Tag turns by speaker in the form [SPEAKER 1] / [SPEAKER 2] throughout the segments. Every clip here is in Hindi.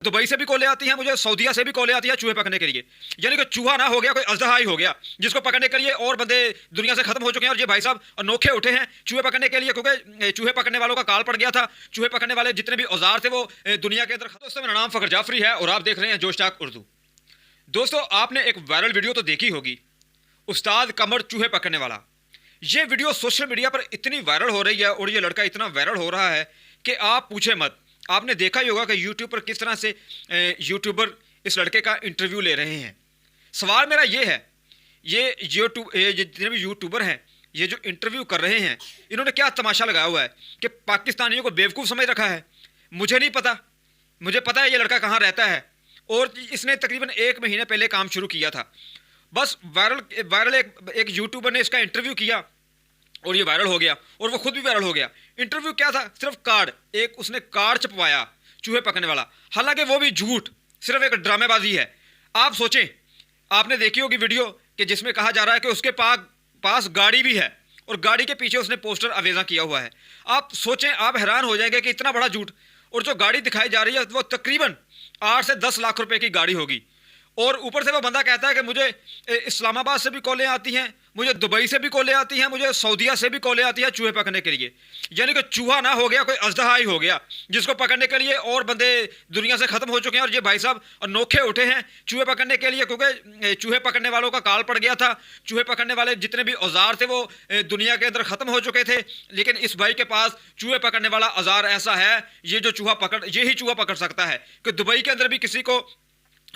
[SPEAKER 1] दुबई से भी कॉलें आती हैं मुझे, सऊदीया से भी कॉलें आती हैं चूहे पकड़ने के लिए। यानी कि चूहा ना हो गया, कोई अजदहा ही हो गया जिसको पकड़ने के लिए और बंदे दुनिया से खत्म हो चुके हैं। और ये भाई साहब अनोखे उठे हैं चूहे पकड़ने के लिए, क्योंकि चूहे पकड़ने वालों का काल पड़ गया था। चूहे पकड़ने वाले जितने भी औजार थे वो दुनिया के अंदर। दोस्तों मेरा नाम फखर जाफरी है और आप देख रहे हैं जोशटाक उर्दू। दोस्तों आपने एक वायरल वीडियो तो देखी होगी, उस्ताद कमर चूहे पकड़ने वाला। ये वीडियो सोशल मीडिया पर इतनी वायरल हो रही है और ये लड़का इतना वायरल हो रहा है कि आप पूछे मत। आपने देखा ही होगा कि यूट्यूब पर किस तरह से यूट्यूबर इस लड़के का इंटरव्यू ले रहे हैं। सवाल मेरा ये है, ये जितने भी यूट्यूबर हैं ये जो इंटरव्यू कर रहे हैं, इन्होंने क्या तमाशा लगाया हुआ है कि पाकिस्तानियों को बेवकूफ़ समझ रखा है। मुझे नहीं पता, मुझे पता है ये लड़का कहाँ रहता है और इसने तकरीबन 1 महीने पहले काम शुरू किया था। बस वायरल एक यूट्यूबर ने इसका इंटरव्यू किया और ये वायरल हो गया और वो खुद भी वायरल हो गया। इंटरव्यू क्या था, सिर्फ कार्ड, एक उसने कार्ड छपवाया चूहे पकड़ने वाला, हालांकि वो भी झूठ, सिर्फ एक ड्रामेबाजी है। आप सोचें, आपने देखी होगी वीडियो कि जिसमें कहा जा रहा है कि उसके पास गाड़ी भी है और गाड़ी के पीछे उसने पोस्टर अवेजा किया हुआ है। आप सोचें, आप हैरान हो जाएंगे कि इतना बड़ा झूठ। और जो गाड़ी दिखाई जा रही है वो तकरीबन 8 से 10 लाख रुपए की गाड़ी होगी। और ऊपर से वो बंदा कहता है कि मुझे इस्लामाबाद से भी कॉलें आती हैं, मुझे दुबई से भी कॉलें आती हैं, मुझे सऊदीया से भी कॉलें आती हैं चूहे पकड़ने के लिए। यानी कि चूहा ना हो गया, कोई अजदहा ही हो गया जिसको पकड़ने के लिए और बंदे दुनिया से खत्म हो चुके हैं। और ये भाई साहब अनोखे उठे हैं चूहे पकड़ने के लिए, क्योंकि चूहे पकड़ने वालों का काल पड़ गया था। चूहे पकड़ने वाले जितने भी औजार थे वो दुनिया के अंदर खत्म हो चुके थे, लेकिन इस भाई के पास चूहे पकड़ने वाला औजार ऐसा है, ये जो यही चूहा पकड़ सकता है। कि दुबई के अंदर भी किसी को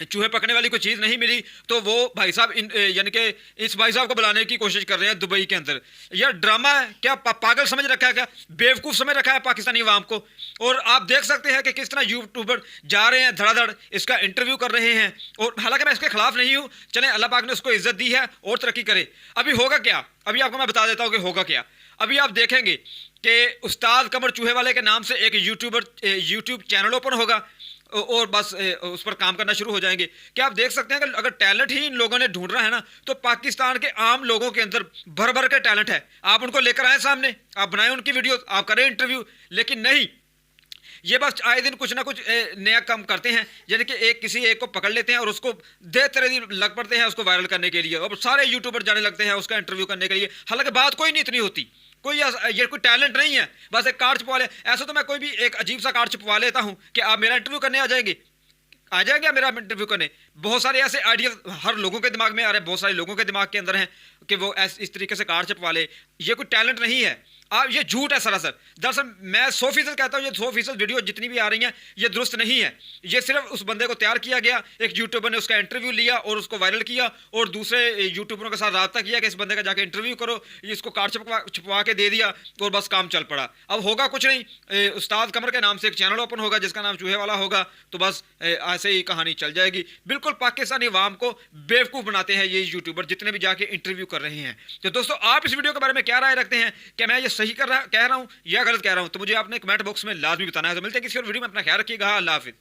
[SPEAKER 1] चूहे पकड़ने वाली कोई चीज़ नहीं मिली तो वो भाई साहब यानी कि इस भाई साहब को बुलाने की कोशिश कर रहे हैं दुबई के अंदर। यह ड्रामा है क्या? पागल समझ रखा है क्या? बेवकूफ़ समझ रखा है पाकिस्तानी अवाम को। और आप देख सकते हैं कि किस तरह यूट्यूबर जा रहे हैं धड़ाधड़ इसका इंटरव्यू कर रहे हैं। और हालांकि मैं इसके खिलाफ नहीं हूँ, चलें अल्लाह पाक ने उसको इज्जत दी है और तरक्की करे। अभी होगा क्या, अभी आपको मैं बता देता हूँ कि होगा क्या। अभी आप देखेंगे कि उस्ताद कमर चूहे वाले के नाम से एक यूट्यूब चैनल ओपन होगा और बस उस पर काम करना शुरू हो जाएंगे। क्या आप देख सकते हैं कि अगर टैलेंट ही इन लोगों ने ढूंढना है ना, तो पाकिस्तान के आम लोगों के अंदर भर भर के टैलेंट है। आप उनको लेकर आए सामने, आप बनाएं उनकी वीडियो, आप करें इंटरव्यू, लेकिन नहीं, ये बस आए दिन कुछ ना कुछ नया काम करते हैं। यानी कि किसी एक को पकड़ लेते हैं और उसको दे तरह लग पड़ते हैं उसको वायरल करने के लिए, और सारे यूट्यूबर जाने लगते हैं उसका इंटरव्यू करने के लिए। हालांकि बात कोई नहीं इतनी होती, ये कोई टैलेंट नहीं है, बस एक कार्ड छपवा ले। ऐसा तो मैं कोई भी एक अजीब सा कार्ड छपवा लेता हूं कि आप मेरा इंटरव्यू करने आ जाएंगे मेरा इंटरव्यू करने। बहुत सारे ऐसे आइडिया हर लोगों के दिमाग में आ रहे हैं, बहुत सारे लोगों के दिमाग के अंदर हैं कि वो इस तरीके से कार्ड छपवा ले। ये कोई टैलेंट नहीं है, आप ये झूठ है सरासर। दरअसल मैं 100% कहता हूँ ये 100% वीडियो जितनी भी आ रही हैं ये दुरुस्त नहीं है। ये सिर्फ उस बंदे को तैयार किया गया, एक यूट्यूबर ने उसका इंटरव्यू लिया और उसको वायरल किया और दूसरे यूट्यूबरों के साथ रब्ता किया कि इस बंदे का जाके इंटरव्यू करो, इसको कार्ड छपवा के दे दिया और बस काम चल पड़ा। अब होगा कुछ नहीं, उस्ताद कमर के नाम से एक चैनल ओपन होगा जिसका नाम चूहे वाला होगा, तो बस ऐसे ही कहानी चल जाएगी। बिल्कुल पाकिस्तानी अवाम को बेवकूफ़ बनाते हैं ये यूट्यूबर जितने भी जाके इंटरव्यू कर रहे हैं। तो दोस्तों आप इस वीडियो के बारे में क्या राय रखते हैं, क्या मैं ये सही कह रहा हूँ या गलत कह रहा हूँ, तो मुझे आपने कमेंट बॉक्स में लाजमी बताना है। तो मिलते हैं किसी और वीडियो में, अपना ख्याल रखिएगा, अल्लाह हाफिज़।